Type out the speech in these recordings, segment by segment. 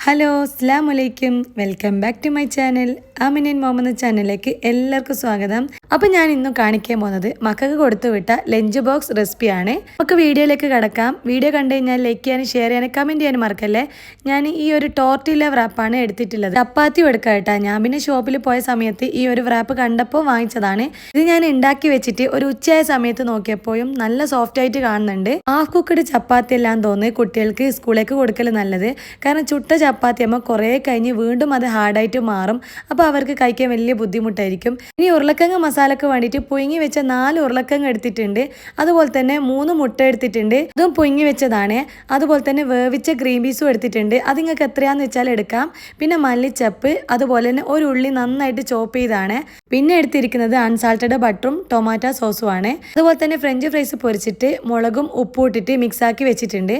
Hello അസ്സലാമലൈക്കും welcome back to my channel Amin Muhammad ചാനലിലേക്ക് എല്ലാവർക്കും സ്വാഗതം. അപ്പം ഞാൻ ഇന്നും കാണിക്കാൻ പോകുന്നത് മക്കൾക്ക് കൊടുത്തു വിട്ട ലഞ്ച് ബോക്സ് റെസിപ്പിയാണ്. നമുക്ക് വീഡിയോയിലേക്ക് കിടക്കാം. വീഡിയോ കണ്ടു കഴിഞ്ഞാൽ ലൈക്ക് ചെയ്യാനും ഷെയർ ചെയ്യാനും കമൻറ്റ് ചെയ്യാനും മറക്കല്ലേ. ഞാൻ ഈ ഒരു ടോർട്ടില്ല വ്രാപ്പാണ് എടുത്തിട്ടുള്ളത്. ചപ്പാത്തി എടുക്കാം കേട്ടോ. ഞാൻ പിന്നെ ഷോപ്പിൽ പോയ സമയത്ത് ഈ ഒരു വ്രാപ്പ് കണ്ടപ്പോൾ വാങ്ങിച്ചതാണ്. ഇത് ഞാൻ ഉണ്ടാക്കി വെച്ചിട്ട് ഒരു ഉച്ചയായ സമയത്ത് നോക്കിയപ്പോഴും നല്ല സോഫ്റ്റ് ആയിട്ട് കാണുന്നുണ്ട്. ഹാഫ് കുക്കഡ് ചപ്പാത്തി എല്ലാം തോന്നി കുട്ടികൾക്ക് സ്കൂളിലേക്ക് കൊടുക്കൽ നല്ലത്. കാരണം ചുട്ട ചപ്പാത്തി ആകുമ്പോൾ കുറേ കഴിഞ്ഞ് വീണ്ടും അത് ഹാർഡായിട്ട് മാറും. അപ്പോൾ അവർക്ക് കഴിക്കാൻ വലിയ ബുദ്ധിമുട്ടായിരിക്കും. ഇനി ഉരുളക്കിഴങ്ങ് മസാലക്ക് വേണ്ടിയിട്ട് പുഴുങ്ങി വെച്ച 4 ഉരുളക്കിഴങ്ങ് എടുത്തിട്ടുണ്ട്. അതുപോലെ തന്നെ 3 മുട്ട എടുത്തിട്ടുണ്ട്. ഇതും പുഴുങ്ങി വെച്ചതാണ്. അതുപോലെ തന്നെ വേവിച്ച ഗ്രീൻ പീസും എടുത്തിട്ടുണ്ട്. അത് നിങ്ങൾക്ക് എത്രയാണെന്ന് വെച്ചാൽ എടുക്കാം. പിന്നെ മല്ലിച്ചപ്പ്, അതുപോലെ തന്നെ ഒരു ഉള്ളി നന്നായിട്ട് ചോപ്പ് ചെയ്താണ്. പിന്നെ എടുത്തിരിക്കുന്നത് അൺസാൾട്ടഡ് ബട്ടറും ടൊമാറ്റോ സോസുമാണ്. അതുപോലെ തന്നെ ഫ്രഞ്ച് ഫ്രൈസ് പൊരിച്ചിട്ട് മുളകും ഉപ്പും ഇട്ടിട്ട് മിക്സാക്കി വെച്ചിട്ടുണ്ട്.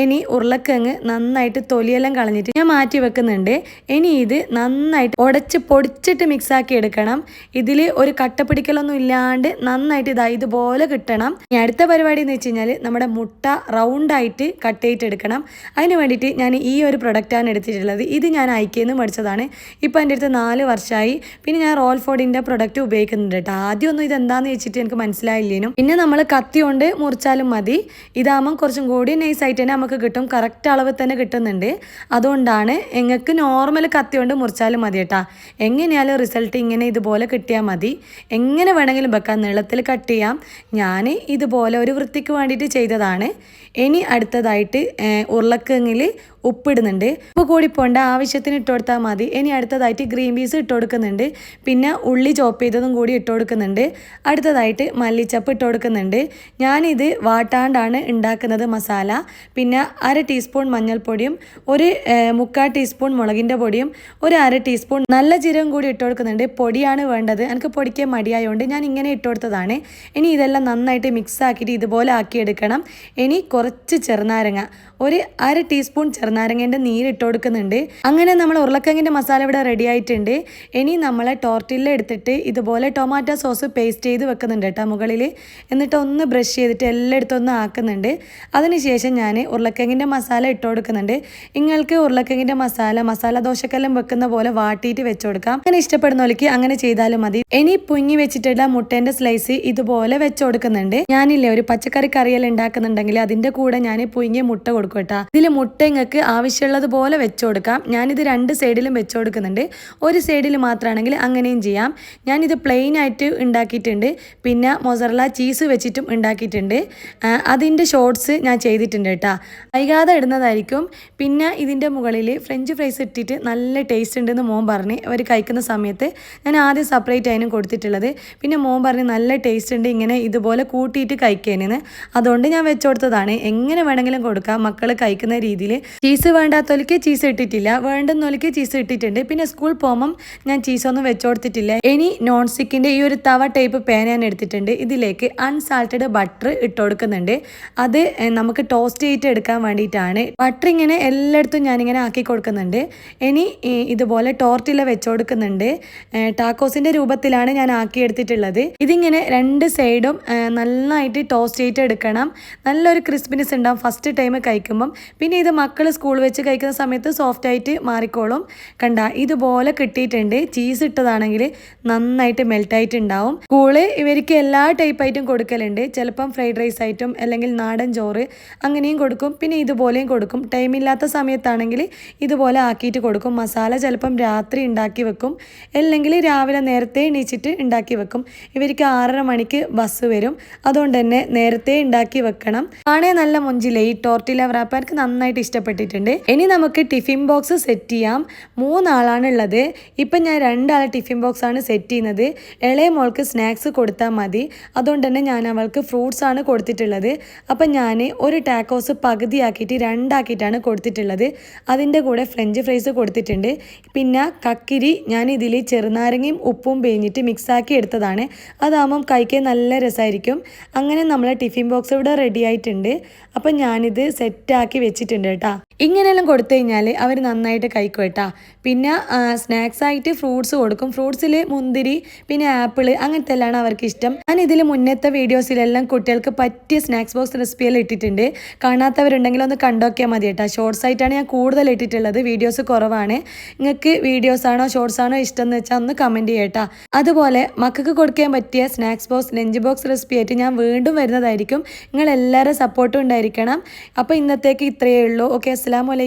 ഇനി ഉരുളക്കിഴങ്ങ് നന്നായിട്ട് തൊലിയെല്ലാം കളഞ്ഞിട്ട് ഞാൻ മാറ്റി വെക്കുന്നുണ്ട്. ഇനി ഇത് നന്നായിട്ട് ഉടച്ച് പൊടിച്ചിട്ട് മിക്സാക്കി എടുക്കണം. ഇതിൽ ഒരു കട്ട പിടിക്കലൊന്നും ഇല്ലാണ്ട് നന്നായിട്ട് ഇതുപോലെ കിട്ടണം. ഇനി അടുത്ത പരിപാടി എന്ന് വെച്ച് കഴിഞ്ഞാൽ നമ്മുടെ മുട്ട റൗണ്ടായിട്ട് കട്ട് ചെയ്തെടുക്കണം. അതിന് വേണ്ടിയിട്ട് ഞാൻ ഈ ഒരു പ്രൊഡക്റ്റാണ് എടുത്തിട്ടുള്ളത്. ഇത് ഞാൻ ഐക്കേന്ന് മേടിച്ചതാണ്. ഇപ്പം എൻ്റെ അടുത്ത് 4 വർഷമായി. പിന്നെ ഞാൻ റോൾ ഫോർഡിൻ്റെ പ്രൊഡക്റ്റ് ഉപയോഗിക്കുന്നുണ്ട് കേട്ടോ. ആദ്യമൊന്നും ഇതെന്താണെന്ന് വെച്ചിട്ട് എനിക്ക് മനസ്സിലായില്ലേനും. പിന്നെ നമ്മൾ കത്തി കൊണ്ട് മുറിച്ചാലും മതി. ഇതാകുമ്പം കുറച്ചും കൂടി നൈസായിട്ട് തന്നെ നമുക്ക് കിട്ടും. കറക്റ്റ് അളവ് തന്നെ കിട്ടുന്നുണ്ട്. അതുകൊണ്ടാണ് നിങ്ങൾക്ക് നോർമൽ കത്തി കൊണ്ട് മുറിച്ചാലും മതി കേട്ടോ. എങ്ങനെയാലും റിസൾട്ട് ഇങ്ങനെ ഇതുപോലെ കിട്ടിയാൽ മതി. എങ്ങനെ വേണമെങ്കിലും വെക്കാം. നീളത്തിൽ കട്ട് ചെയ്യാം. ഞാൻ ഇതുപോലെ ഒരു വൃത്തിക്ക് വേണ്ടിയിട്ട് ചെയ്തതാണ്. ഇനി അടുത്തതായിട്ട് ഉരുളക്കിഴങ്ങിൽ ഉപ്പിടുന്നുണ്ട്. ഉപ്പ് കൂടി പോണ്ട, ആവശ്യത്തിന് ഇട്ട് കൊടുത്താൽ മതി. ഇനി അടുത്തതായിട്ട് ഗ്രീൻ പീസ് ഇട്ട് കൊടുക്കുന്നുണ്ട്. പിന്നെ ഉള്ളി ചോപ്പ് ചെയ്തതും കൂടി ഇട്ട് കൊടുക്കുന്നുണ്ട്. അടുത്തതായിട്ട് മല്ലിച്ചപ്പ് ഇട്ട് കൊടുക്കുന്നുണ്ട്. ഞാനിത് വാട്ടാണ്ടാണ് ഉണ്ടാക്കുന്നത് മസാല. പിന്നെ 1/2 ടീസ്പൂൺ മഞ്ഞൾപ്പൊടിയും 1/4 ടീസ്പൂൺ മുളകിൻ്റെ പൊടിയും 1/2 ടീസ്പൂൺ നല്ല ജീരകം കൂടി ഇട്ട് കൊടുക്കുന്നുണ്ട്. പൊടിയാണ് വേണ്ടത്. എനിക്ക് പൊടിക്കാൻ മടിയായതുകൊണ്ട് ഞാൻ ഇങ്ങനെ ഇട്ട് കൊടുത്തതാണ്. ഇനി ഇതെല്ലാം നന്നായിട്ട് മിക്സ് ആക്കിയിട്ട് ഇതുപോലെ ആക്കിയെടുക്കണം. ഇനി കുറച്ച് ചെറുനാരങ്ങ, 1/2 ടീസ്പൂൺ ചെറുനാരങ്ങേൻ്റെ നീരിട്ട് കൊടുക്കുന്നുണ്ട്. അങ്ങനെ നമ്മൾ ഉരുളക്കിഴങ്ങിൻ്റെ മസാല ഇവിടെ റെഡി ആയിട്ടുണ്ട്. ഇനി നമ്മളെ ടോർട്ടില്ല എടുത്തിട്ട് ഇതുപോലെ ടൊമാറ്റോ സോസ് പേസ്റ്റ് ചെയ്ത് വെക്കുന്നുണ്ട് കേട്ടോ മുകളിൽ. എന്നിട്ട് ഒന്ന് ബ്രഷ് ചെയ്തിട്ട് എല്ലായിടത്തും ഒന്ന് ആക്കുന്നുണ്ട്. അതിനുശേഷം ഞാൻ ഉരുളക്കിഴങ്ങിൻ്റെ മസാല ഇട്ട് കൊടുക്കുന്നുണ്ട്. നിങ്ങൾക്ക് ഉരുളക്കിഴങ്ങിൻ്റെ മസാല ദോശക്കെല്ലാം വെക്കുന്ന പോലെ വാട്ടിയിട്ട് വെച്ച് കൊടുക്കാം. അങ്ങനെ ഇഷ്ടപ്പെടുന്നവർക്ക് അങ്ങനെ ചെയ്താലും മതി. ഇനി പുഴുങ്ങി വെച്ചിട്ടുള്ള മുട്ടേൻ്റെ സ്ലൈസ് ഇതുപോലെ വെച്ച് കൊടുക്കുന്നുണ്ട്. ഞാനില്ലേ ഒരു പച്ചക്കറി കറിയെല്ലാം ഉണ്ടാക്കുന്നുണ്ടെങ്കിൽ അതിൻ്റെ കൂടെ ഞാൻ പുഴുങ്ങിയ മുട്ട കൊടുക്കും കേട്ടോ. ഇതിൽ മുട്ട നിങ്ങൾക്ക് ആവശ്യമുള്ളത് പോലെ വെച്ച് കൊടുക്കാം. ഞാനിത് 2 സൈഡിലും വെച്ച് കൊടുക്കുന്നുണ്ട്. ഒരു സൈഡിൽ മാത്രമാണെങ്കിൽ അങ്ങനെയും ചെയ്യാം. ഞാനിത് പ്ലെയിൻ ആയിട്ട് ഉണ്ടാക്കിയിട്ടുണ്ട്. പിന്നെ മൊസറല്ല ചീസ് വെച്ചിട്ടും ഉണ്ടാക്കിയിട്ടുണ്ട്. അതിൻ്റെ ഷോർട്സ് ഞാൻ ചെയ്തിട്ടുണ്ട് കേട്ടോ. വൈകാതെ ഇടുന്നതായിരിക്കും. പിന്നെ ഇതിൻ്റെ മുകളിൽ ഫ്രഞ്ച് ഫ്രൈസ് ഇട്ടിട്ട് നല്ല ടേസ്റ്റ് ഉണ്ടെന്ന് മോൻ പറഞ്ഞ് അവർ കഴിക്കുന്ന സമയത്ത് ഞാൻ ആദ്യം സെപ്പറേറ്റ് അതിനും കൊടുത്തിട്ടുള്ളത്. പിന്നെ മോൻ പറഞ്ഞ് നല്ല ടേസ്റ്റ് ഉണ്ട് ഇങ്ങനെ ഇതുപോലെ കൂട്ടിയിട്ട് കഴിക്കാനെന്ന്. അതുകൊണ്ട് ഞാൻ വെച്ച് കൊടുത്തതാണ്. എങ്ങനെ വേണമെങ്കിലും കൊടുക്കാം മക്കൾ കഴിക്കുന്ന രീതിയിൽ. ചീസ് വേണ്ടാത്തവർക്ക് ചീസ് ഇട്ടിട്ടില്ല, വേണ്ടുന്നവർക്ക് ചീസ് ഇട്ടിട്ടുണ്ട്. പിന്നെ സ്കൂൾ പോകുമ്പം ഞാൻ ചീസൊന്നും വെച്ച് കൊടുത്തിട്ടില്ല. ഇനി നോൺ സ്റ്റിക്കിൻ്റെ ഈ ഒരു തവ ടൈപ്പ് പാൻ ഞാൻ എടുത്തിട്ടുണ്ട്. ഇതിലേക്ക് അൺസാൾട്ടഡ് ബട്ടർ ഇട്ട് കൊടുക്കുന്നുണ്ട്. അത് നമുക്ക് ടോസ്റ്റ് ചെയ്തിട്ട് എടുക്കാൻ വേണ്ടിയിട്ടാണ്. ബട്ടർ ഇങ്ങനെ എല്ലായിടത്തും ഞാനിങ്ങനെ ആക്കി കൊടുക്കുന്നുണ്ട്. ഇനി ഇതുപോലെ ടോർട്ടില വെച്ച് കൊടുക്കുന്നുണ്ട്. ടാക്കോസിൻ്റെ രൂപത്തിലാണ് ഞാൻ ആക്കി എടുത്തിട്ടുള്ളത്. ഇതിങ്ങനെ 2 സൈഡും നന്നായിട്ട് ടോസ്റ്റ് ചെയ്തിട്ട് എടുക്കണം. നല്ലൊരു ക്രിസ്പിനെസ് ഉണ്ടാവും ഫസ്റ്റ് ടൈം കഴിക്കുമ്പം. പിന്നെ ഇത് മക്കൾ സ്കൂൾ വെച്ച് കഴിക്കുന്ന സമയത്ത് സോഫ്റ്റ് ആയിട്ട് മാറിക്കോളും. കണ്ട ഇതുപോലെ കിട്ടിയിട്ടുണ്ട്. ചീസ് ഇട്ടതാണെങ്കിൽ നന്നായിട്ട് മെൽറ്റായിട്ട് ഉണ്ടാവും. സ്കൂള് ഇവർക്ക് എല്ലാ ടൈപ്പായിട്ടും കൊടുക്കലുണ്ട്. ചിലപ്പം ഫ്രൈഡ് റൈസ് ആയിട്ടും അല്ലെങ്കിൽ നാടൻ ചോറ് അങ്ങനെയും കൊടുക്കും. പിന്നെ ഇതുപോലെയും കൊടുക്കും. ടൈമില്ലാത്ത സമയത്താണെങ്കിൽ ഇതുപോലെ ആക്കിയിട്ട് കൊടുക്കും. മസാല ചിലപ്പം രാത്രി ഉണ്ടാക്കി വെക്കും, അല്ലെങ്കിൽ രാവിലെ നേരത്തെ എണീച്ചിട്ട് ഉണ്ടാക്കി വെക്കും. ഇവർക്ക് 6:30 മണിക്ക് ബസ് വരും. അതുകൊണ്ട് തന്നെ നേരത്തെ ഉണ്ടാക്കി വെക്കണം. ആണേ നല്ല മൊഞ്ചില്ലേ ഈ ടോർട്ടില വ്രാപ്പ്. എനിക്ക് നന്നായിട്ട് ഇഷ്ടപ്പെട്ടിട്ടുണ്ട്. ഇനി നമുക്ക് ടിഫിൻ ബോക്സ് സെറ്റ് ചെയ്യാം. 3 ആളാണ് ഉള്ളത്. ഇപ്പം ഞാൻ 2 ആളെ ടിഫിൻ ബോക്സ് ആണ് സെറ്റ് ചെയ്യുന്നത്. ഇളയ മോൾക്ക് സ്നാക്സ് കൊടുത്താൽ മതി. അതുകൊണ്ട് തന്നെ ഞാൻ അവൾക്ക് ഫ്രൂട്ട്സ് ആണ് കൊടുത്തിട്ടുള്ളത്. അപ്പം ഞാൻ ഒരു ടാക്കോസ് പകുതിയാക്കിയിട്ട് 2 ആക്കിയിട്ടാണ് കൊടുത്തിട്ടുള്ളത്. അതിൻ്റെ കൂടെ ഫ്രഞ്ച് ഫ്രൈസ് കൊടുത്തിട്ടുണ്ട്. പിന്നെ കക്കിരി ഞാൻ ഇതിൽ ചെറുനാരങ്ങയും ഉപ്പും പിഴിഞ്ഞിട്ട് മിക്സാക്കി എടുത്തതാണ്. അതാകുമ്പം കഴിക്കാൻ നല്ല രസമായിരിക്കും. അങ്ങനെ നമ്മളെ ടിഫിൻ ബോക്സ് ഇവിടെ റെഡി ആയിട്ടുണ്ട്. അപ്പം ഞാനിത് സെറ്റാക്കി വെച്ചിട്ടുണ്ട് കേട്ടോ. ഇങ്ങനെയെല്ലാം കൊടുത്തു കഴിഞ്ഞാൽ അവർ നന്നായിട്ട് കഴിക്കും കേട്ടോ. പിന്നെ സ്നാക്സ് ആയിട്ട് ഫ്രൂട്ട്സ് കൊടുക്കും. ഫ്രൂട്ട്സിൽ മുന്തിരി പിന്നെ ആപ്പിൾ അങ്ങനത്തെ എല്ലാമാണ് അവർക്ക് ഇഷ്ടം. ഞാൻ ഇതിൽ മുന്നത്തെ വീഡിയോസിലെല്ലാം കുട്ടികൾക്ക് പറ്റിയ സ്നാക്സ് ബോക്സ് റെസിപ്പിയെല്ലാം ഇട്ടിട്ടുണ്ട്. കാണാത്തവരുണ്ടെങ്കിൽ ഒന്ന് കണ്ടോക്കിയാൽ മതി കേട്ടോ. ഷോർട്സ് ആയിട്ടാണ് ഞാൻ കൂടുതൽ ഇട്ടിട്ടുള്ളത്, വീഡിയോസ് കുറവാണ്. നിങ്ങൾക്ക് വീഡിയോസ് ആണോ ഷോർട്സ് ആണോ ഇഷ്ടം എന്ന് വെച്ചാൽ ഒന്ന് കമൻറ്റ് ചെയ്യട്ടോ. അതുപോലെ മക്കൾക്ക് കൊടുക്കാൻ പറ്റിയ snacks box lunch box recipe ആയിട്ട് ഞാൻ വീണ്ടും വരുന്നതായിരിക്കും. നിങ്ങൾ എല്ലാവരും സപ്പോർട്ടും ഉണ്ടായിരിക്കണം. അപ്പോൾ ഇന്നത്തേക്ക് ഇത്രയേ ഉള്ളൂ. ഓക്കെ, അസ്സലാമു അലൈക്കും.